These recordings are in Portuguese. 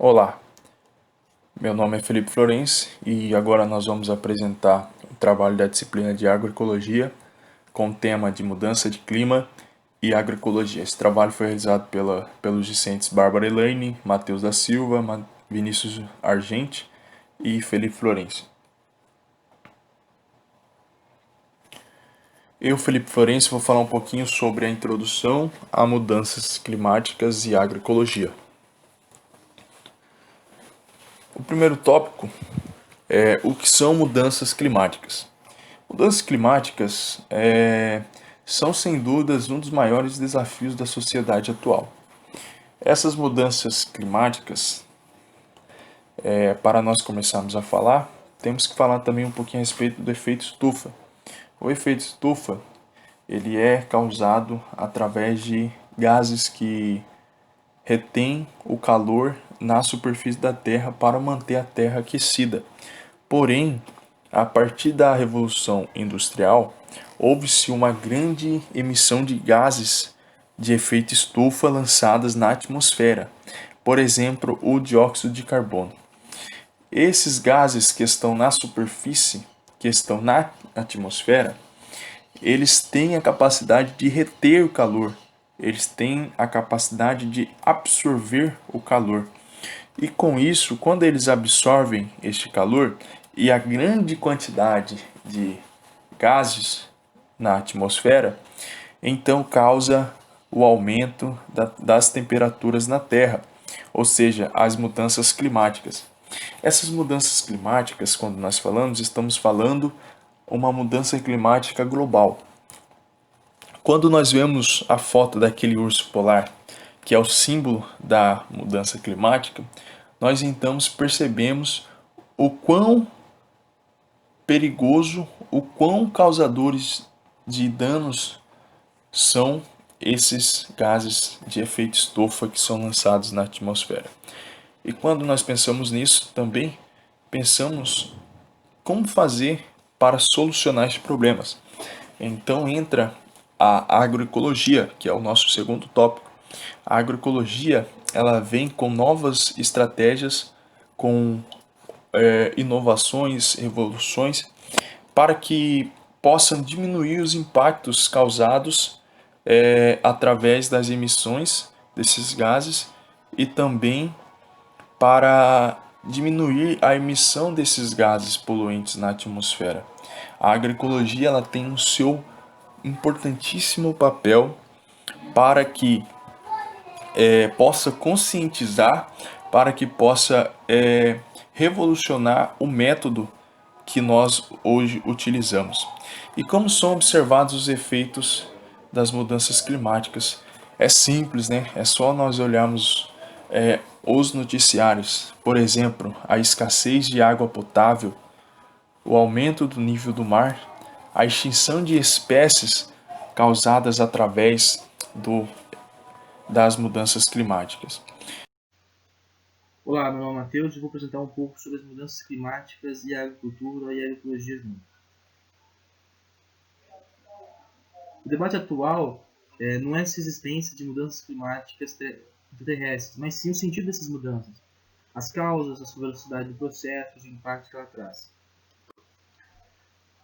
Olá, meu nome é Felipe Florence e agora nós vamos apresentar o trabalho da disciplina de agroecologia com o tema de mudança de clima e agroecologia. Esse trabalho foi realizado pelos discentes Bárbara Elaine, Matheus da Silva, Vinícius Argente e Felipe Florence. Eu, Felipe Florence, vou falar um pouquinho sobre a introdução a mudanças climáticas e agroecologia. O primeiro tópico é o que são mudanças climáticas. Mudanças climáticas são, sem dúvidas, um dos maiores desafios da sociedade atual. Essas mudanças climáticas, para nós começarmos a falar, temos que falar também um pouquinho a respeito do efeito estufa. O efeito estufa ele é causado através de gases que retêm o calor na superfície da Terra para manter a Terra aquecida. Porém, a partir da Revolução Industrial, houve-se uma grande emissão de gases de efeito estufa lançadas na atmosfera, por exemplo, o dióxido de carbono. Esses gases que estão na superfície, que estão na atmosfera, eles têm a capacidade de reter o calor, eles têm a capacidade de absorver o calor. E com isso, quando eles absorvem este calor e a grande quantidade de gases na atmosfera, então causa o aumento das temperaturas na Terra, ou seja, as mudanças climáticas. Essas mudanças climáticas, quando nós falamos, estamos falando uma mudança climática global. Quando nós vemos a foto daquele urso polar, que é o símbolo da mudança climática, nós então percebemos o quão perigoso, o quão causadores de danos são esses gases de efeito estufa que são lançados na atmosfera. E quando nós pensamos nisso, também pensamos como fazer para solucionar esses problemas. Então entra a agroecologia, que é o nosso segundo tópico. A agroecologia ela vem com novas estratégias, com inovações, revoluções, para que possam diminuir os impactos causados através das emissões desses gases e também para diminuir a emissão desses gases poluentes na atmosfera. A agroecologia ela tem o seu importantíssimo papel para que possa conscientizar, para que possa revolucionar o método que nós hoje utilizamos. E como são observados os efeitos das mudanças climáticas? É simples, né? É só nós olharmos os noticiários. Por exemplo, a escassez de água potável, o aumento do nível do mar, a extinção de espécies causadas através das mudanças climáticas. Olá, meu nome é Matheus e vou apresentar um pouco sobre as mudanças climáticas e a agricultura e a agroecologia junto. O debate atual não é se a existência de mudanças climáticas terrestres, mas sim o sentido dessas mudanças, as causas, a velocidade do processo, os impactos que ela traz.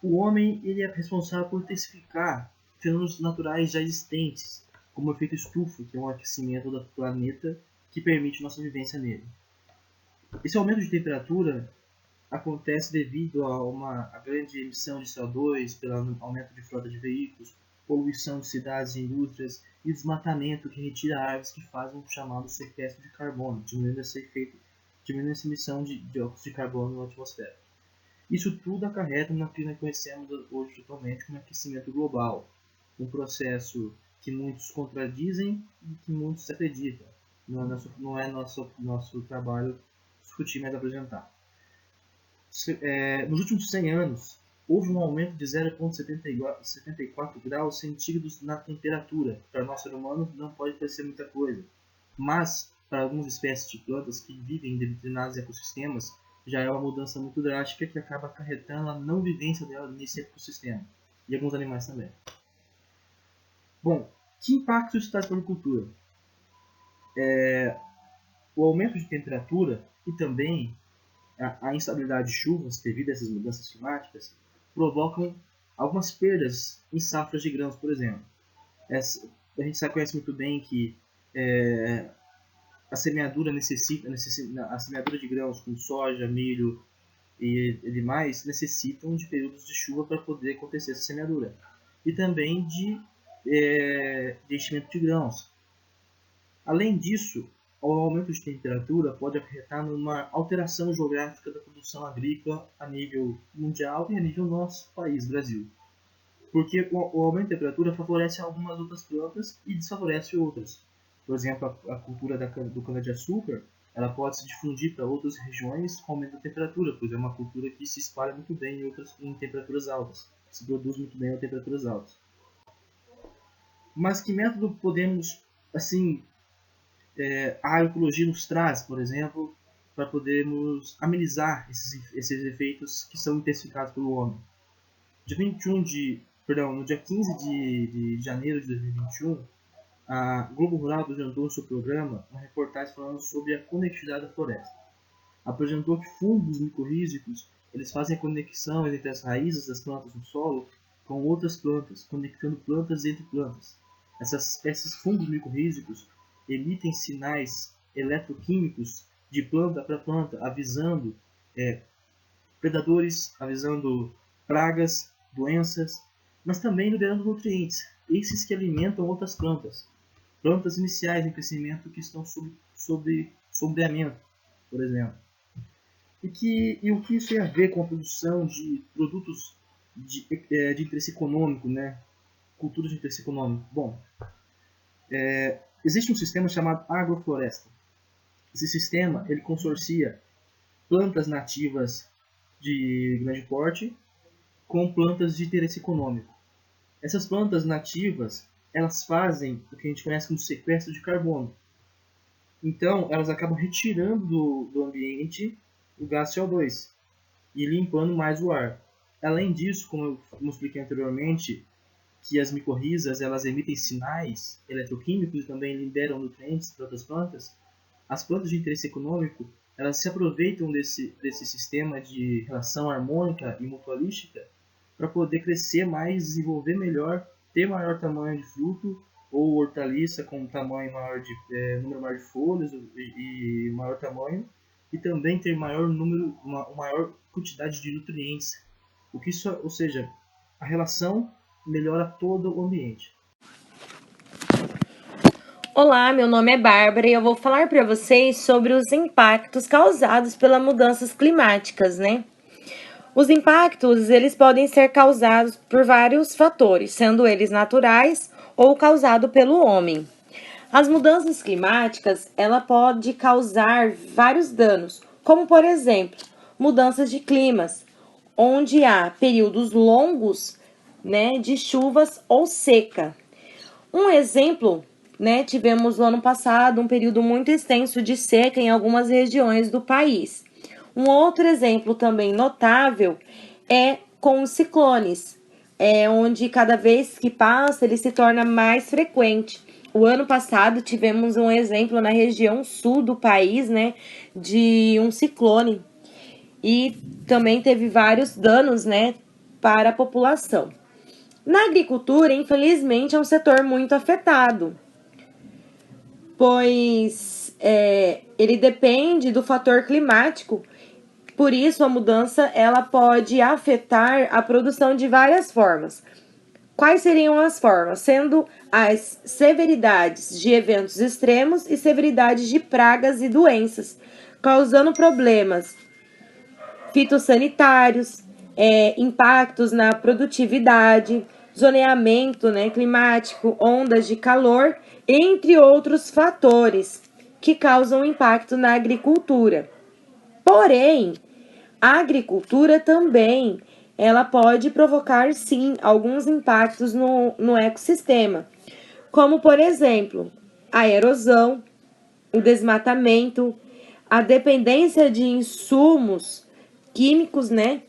O homem ele é responsável por intensificar fenômenos naturais já existentes, como o efeito estufa, que é um aquecimento do planeta que permite nossa vivência nele. Esse aumento de temperatura acontece devido a grande emissão de CO2, pelo aumento de frota de veículos, poluição de cidades e indústrias e desmatamento que retira árvores que fazem o chamado sequestro de carbono, diminuindo essa emissão de dióxido de carbono na atmosfera. Isso tudo acarreta no que nós conhecemos hoje atualmente como aquecimento global, um processo que muitos contradizem e que muitos acreditam. Não é nosso trabalho discutir, mas apresentar. Nos últimos 100 anos, houve um aumento de 0,74 graus centígrados na temperatura. Para nós, ser humano, não pode parecer muita coisa. Mas, para algumas espécies de plantas que vivem em determinados ecossistemas, já é uma mudança muito drástica que acaba acarretando a não vivência dela nesse ecossistema. E alguns animais também. Bom, que impacto isso traz para a agricultura? o aumento de temperatura e também a instabilidade de chuvas devido a essas mudanças climáticas provocam algumas perdas em safras de grãos, por exemplo. A gente conhece muito bem que a semeadura a semeadura de grãos como soja, milho e demais necessitam de períodos de chuva para poder acontecer essa semeadura. E também de enchimento de grãos. Além disso, o aumento de temperatura pode acarretar numa alteração geográfica da produção agrícola a nível mundial e a nível nosso país, Brasil. Porque o aumento de temperatura favorece algumas outras plantas e desfavorece outras. Por exemplo, a cultura do cana-de-açúcar ela pode se difundir para outras regiões com aumento da temperatura, pois é uma cultura que se espalha muito bem em temperaturas altas, se produz muito bem a temperaturas altas. Mas que método podemos, assim, a agroecologia nos traz, por exemplo, para podermos amenizar esses efeitos que são intensificados pelo homem? No dia 15 de janeiro de 2021, a Globo Rural apresentou no seu programa uma reportagem falando sobre a conectividade da floresta. Apresentou que fungos micorrízicos eles fazem a conexão entre as raízes das plantas no solo com outras plantas, conectando plantas entre plantas. Esses fungos micorrízicos emitem sinais eletroquímicos de planta para planta, avisando predadores, avisando pragas, doenças, mas também liberando nutrientes, esses que alimentam outras plantas. Plantas iniciais em crescimento que estão sob sombreamento, por exemplo. E o que isso tem a ver com a produção de produtos de interesse econômico, né? Cultura de interesse econômico? Bom, existe um sistema chamado agrofloresta. Esse sistema ele consorcia plantas nativas de grande porte com plantas de interesse econômico. Essas plantas nativas elas fazem o que a gente conhece como sequestro de carbono. Então, elas acabam retirando do ambiente o gás CO2 e limpando mais o ar. Além disso, como eu expliquei anteriormente, que as micorrizas elas emitem sinais eletroquímicos e também liberam nutrientes para outras plantas, as plantas de interesse econômico elas se aproveitam desse sistema de relação harmônica e mutualística para poder crescer mais, desenvolver melhor, ter maior tamanho de fruto ou hortaliça com tamanho maior número maior de folhas e maior tamanho, e também ter uma maior quantidade de nutrientes. Ou seja, a relação melhora todo o ambiente. Olá, meu nome é Bárbara e eu vou falar para vocês sobre os impactos causados pelas mudanças climáticas, né? Os impactos, eles podem ser causados por vários fatores, sendo eles naturais ou causados pelo homem. As mudanças climáticas, ela pode causar vários danos, como por exemplo, mudanças de climas, onde há períodos longos, né, de chuvas ou seca. Um exemplo, né, tivemos no ano passado um período muito extenso de seca em algumas regiões do país. Um outro exemplo também notável é com os ciclones, onde cada vez que passa ele se torna mais frequente. O ano passado tivemos um exemplo na região sul do país, né, de um ciclone e também teve vários danos, né, para a população. Na agricultura, infelizmente, é um setor muito afetado, pois ele depende do fator climático. Por isso, a mudança ela pode afetar a produção de várias formas. Quais seriam as formas? Sendo as severidades de eventos extremos e severidades de pragas e doenças, causando problemas fitossanitários, impactos na produtividade, zoneamento, né, climático, ondas de calor, entre outros fatores que causam impacto na agricultura. Porém, a agricultura também ela pode provocar, sim, alguns impactos no ecossistema, como, por exemplo, a erosão, o desmatamento, a dependência de insumos químicos, né,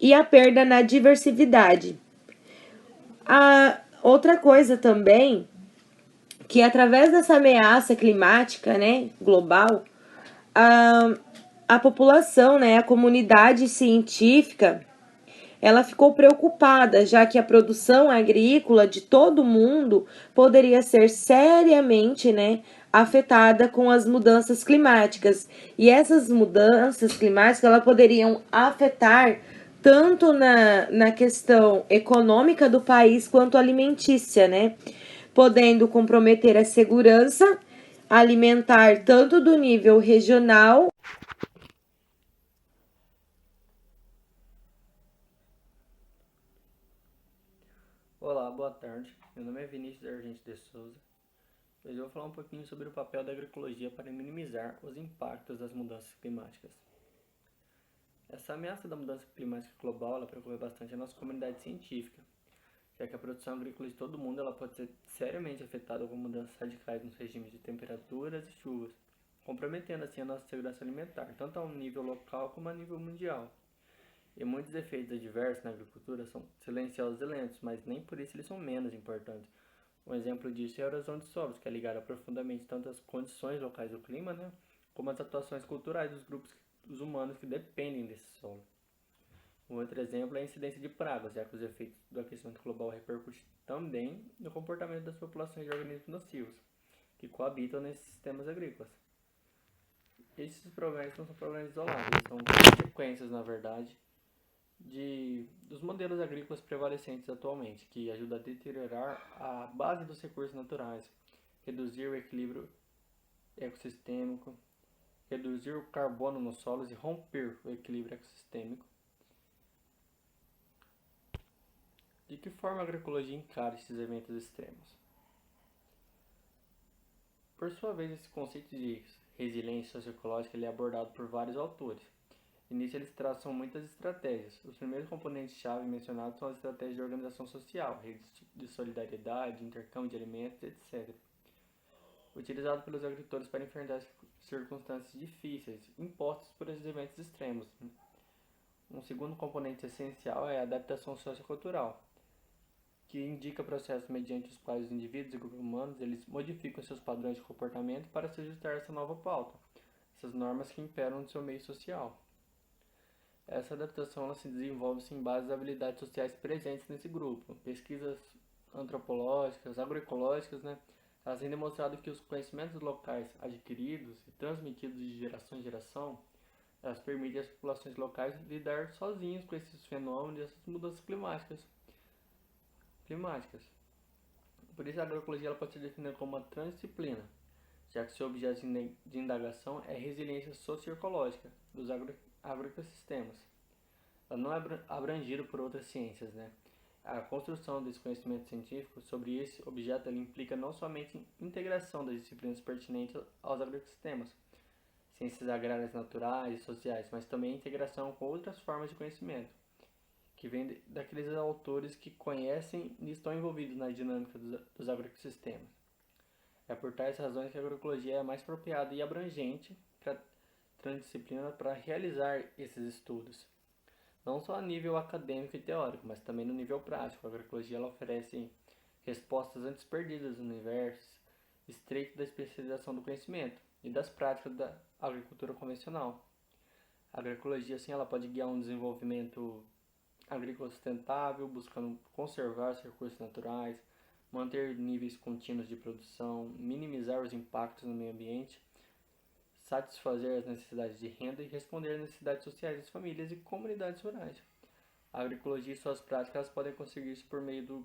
e a perda na diversidade. A outra coisa também, que através dessa ameaça climática, né, global, a população, né, a comunidade científica, ela ficou preocupada, já que a produção agrícola de todo mundo poderia ser seriamente, né, afetada com as mudanças climáticas. E essas mudanças climáticas, elas poderiam afetar tanto na questão econômica do país quanto alimentícia, né? Podendo comprometer a segurança alimentar tanto do nível regional. Olá, boa tarde. Meu nome é Vinícius Argente de Souza. Hoje eu vou falar um pouquinho sobre o papel da agroecologia para minimizar os impactos das mudanças climáticas. Essa ameaça da mudança climática global ela preocupa bastante a nossa comunidade científica, já que a produção agrícola de todo mundo ela pode ser seriamente afetada com mudanças radicais nos regimes de temperaturas e chuvas, comprometendo assim a nossa segurança alimentar, tanto a nível local como a nível mundial. E muitos efeitos adversos na agricultura são silenciosos e lentos, mas nem por isso eles são menos importantes. Um exemplo disso é a erosão de solos, que é ligada profundamente tanto às condições locais do clima, né, como às atuações culturais dos grupos dos humanos que dependem desse solo. Um outro exemplo é a incidência de pragas, já que os efeitos do aquecimento global repercutem também no comportamento das populações de organismos nocivos, que coabitam nesses sistemas agrícolas. Esses problemas não são problemas isolados, eles são consequências, na verdade, dos modelos agrícolas prevalecentes atualmente, que ajudam a deteriorar a base dos recursos naturais, reduzir o equilíbrio ecossistêmico, reduzir o carbono nos solos e romper o equilíbrio ecossistêmico. De que forma a agroecologia encara esses eventos extremos? Por sua vez, esse conceito de resiliência socioecológica ele é abordado por vários autores. E nisso eles traçam muitas estratégias. Os primeiros componentes-chave mencionados são as estratégias de organização social, redes de solidariedade, intercâmbio de alimentos, etc. Utilizado pelos agricultores para enfrentar circunstâncias difíceis impostas por esses eventos extremos. Um segundo componente essencial é a adaptação sociocultural, que indica processos mediante os quais os indivíduos e grupos humanos eles modificam seus padrões de comportamento para se ajustar a essa nova pauta, essas normas que imperam no seu meio social. Essa adaptação ela se desenvolve em base às habilidades sociais presentes nesse grupo. Pesquisas antropológicas, agroecológicas, né, elas têm demonstrado que os conhecimentos locais adquiridos e transmitidos de geração em geração, elas permitem às populações locais lidar sozinhas com esses fenômenos e essas mudanças climáticas. Por isso a agroecologia ela pode ser definida como uma transdisciplina, já que seu objeto de indagação é a resiliência socioecológica dos agroecossistemas. Ela não é abrangida por outras ciências, né? A construção desse conhecimento científico sobre esse objeto ela implica não somente integração das disciplinas pertinentes aos agroecossistemas, ciências agrárias naturais e sociais, mas também integração com outras formas de conhecimento, que vem daqueles autores que conhecem e estão envolvidos na dinâmica dos agroecossistemas. É por tais razões que a agroecologia é mais apropriada e abrangente para transdisciplina para realizar esses estudos. Não só a nível acadêmico e teórico, mas também no nível prático. A agroecologia ela oferece respostas antes perdidas no universo estreito da especialização do conhecimento e das práticas da agricultura convencional. A agroecologia assim, ela pode guiar um desenvolvimento agrícola sustentável, buscando conservar os recursos naturais, manter níveis contínuos de produção, minimizar os impactos no meio ambiente, satisfazer as necessidades de renda e responder às necessidades sociais das famílias e comunidades rurais. A agroecologia e suas práticas podem conseguir isso por meio do